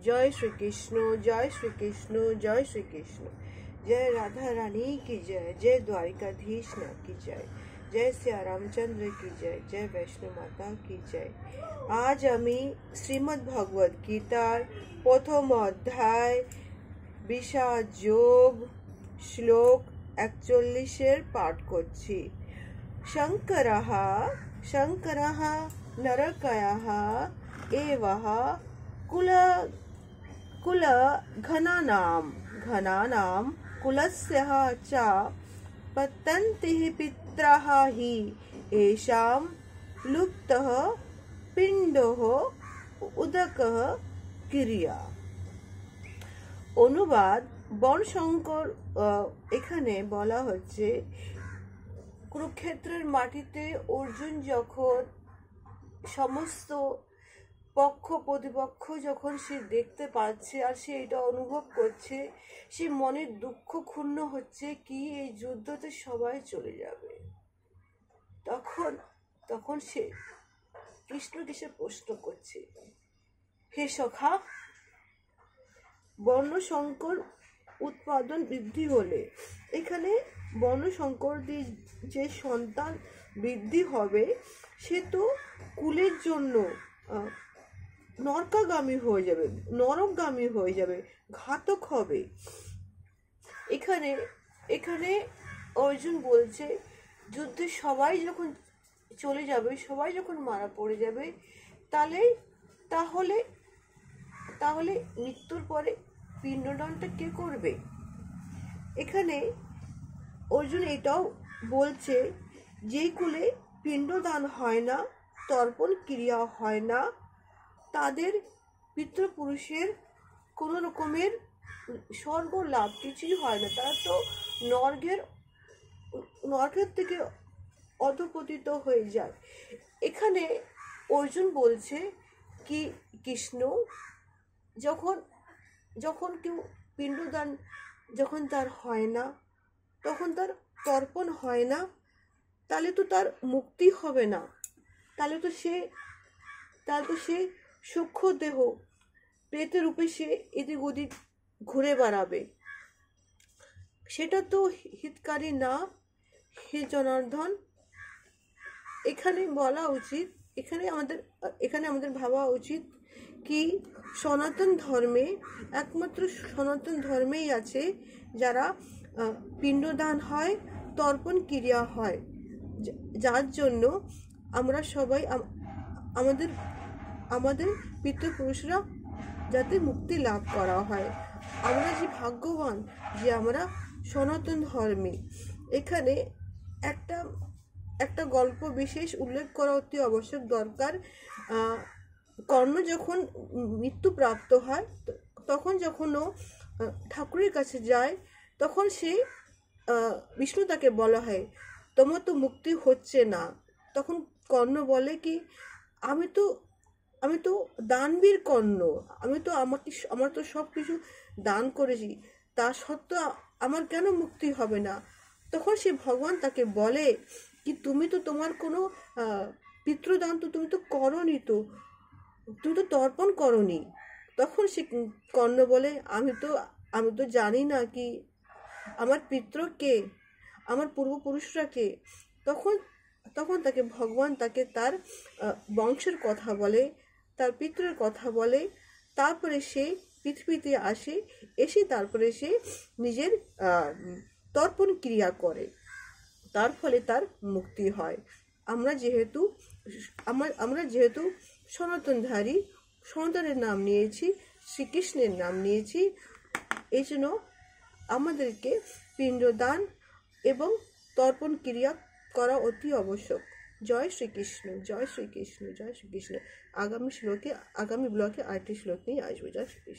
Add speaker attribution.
Speaker 1: जय श्री कृष्ण, जय श्री कृष्ण, जय श्री कृष्ण। जय राधा रानी की जय, जय द्वारिकाधीश नाथ की जय, जय सिया रामचंद्र की जय, जय वैष्णो माता की जय। आज आमी श्रीमद् भगवद गीतार प्रथम अध्याय বিষাদ যোগ श्लोक 41 पाठ করছি। शंकरः शंकरः नरकयः एवः कुल घनानां कुलस्य च पतन्तिः पितरः हि येषां लुप्तः पिण्डः उदकः क्रिया। অনুবাদ বনশঙ্কর এখানে বলা হচ্ছে কুরুক্ষেত্রের মাটিতে অর্জুন যখন সমস্ত পক্ষ প্রতিপক্ষ যখন সে দেখতে পাচ্ছে আর সে এটা অনুভব করছে, সে মনের দুঃখ ক্ষুণ্ণ হচ্ছে কি এই যুদ্ধতে সবাই চলে যাবে। তখন সে কৃষ্ণকে সে প্রশ্ন করছে, হে সখা, বর্ণসংকর উৎপাদন বৃদ্ধি হলে, এখানে বর্ণসংকরদের যে সন্তান বৃদ্ধি হবে সে তো কুলের জন্য নরকাগামী হয়ে যাবে, নরকগামী হয়ে যাবে, ঘাতক হবে। এখানে অর্জুন বলছে যুদ্ধে সবাই যখন চলে যাবে, সবাই যখন মারা পড়ে যাবে, তাহলে মৃত্যুর পরে পিণ্ডদানটা কে করবে? এখানে অর্জুন এটাও বলছে যে কুলে পিণ্ডদান হয় না, তর্পণ ক্রিয়া হয় না, তাদের পিতৃপুরুষের কোনো রকমের স্বর্গ লাভ কিছুই হয় না, তারা তো নরকের থেকে অধঃপতিত হয়ে যায়। এখানে অর্জুন বলছে কি কৃষ্ণ যখন কেউ পিণ্ডদান যখন তার হয় না, তখন তার তর্পণ হয় না, তাহলে তো তার মুক্তি হবে না, তাহলে তো সে সূক্ষ্ম দেহ প্রেতের রূপে সে এদিক ওদিক ঘুরে বেড়াবে, সেটা তো হিতকারী না। হে জনার্দন, এখানে বলা উচিত, এখানে আমাদের ভাবা উচিত কি সনাতন ধর্মে, একমাত্র সনাতন ধর্মেই আছে যারা পিণ্ডদান হয়, তর্পণ ক্রিয়া হয়, যার জন্য আমরা সবাই আমাদের পিতৃপুরুষরা যাতে মুক্তি লাভ করা হয়। আমরা যে ভাগ্যবান যে আমরা সনাতন ধর্মে। এখানে একটা গল্প বিশেষ উল্লেখ করা অতি আবশ্যক দরকার। কর্ণ যখন মৃত্যু প্রাপ্ত হয়, তখন যখন ও ঠাকুরের কাছে যায়, তখন সে বিষ্ণু তাকে বলা হয় তোমার তো মুক্তি হচ্ছে না। তখন কর্ণ বলে কি আমি তো দানবীর কর্ণ, আমার তো সব কিছু দান করেছি, তা সত্ত্বেও আমার কেন মুক্তি হবে না? তখন সে ভগবান তাকে বলে কি তুমি তো তোমার কোনো পিতৃদান তো তুমি তো করনি, তুমি তো তর্পণ করনি। তখন সে কর্ণ বলে আমি তো জানি না কি আমার পিতৃ কে, আমার পূর্বপুরুষরা কে। তখন তাকে ভগবান তাকে তার বংশের কথা বলে, তার পিতৃর কথা বলে, তারপরে সে পৃথিবীতে এসে তারপরে সে নিজের তর্পণ ক্রিয়া করে, তার ফলে তার মুক্তি হয়। আমরা যেহেতু সনাতনধারী, সনাতনের নাম নিয়েছি, শ্রীকৃষ্ণের নাম নিয়েছি, এই জন্য আমাদেরকে পিণ্ডদান এবং তর্পণ ক্রিয়া করা অতি আবশ্যক। জয় শ্রীকৃষ্ণ, জয় শ্রীকৃষ্ণ, জয় শ্রীকৃষ্ণ। আগামী ব্লকে আরেকটি শ্লোক নিয়ে আসবো। জয় শ্রীকৃষ্ণ।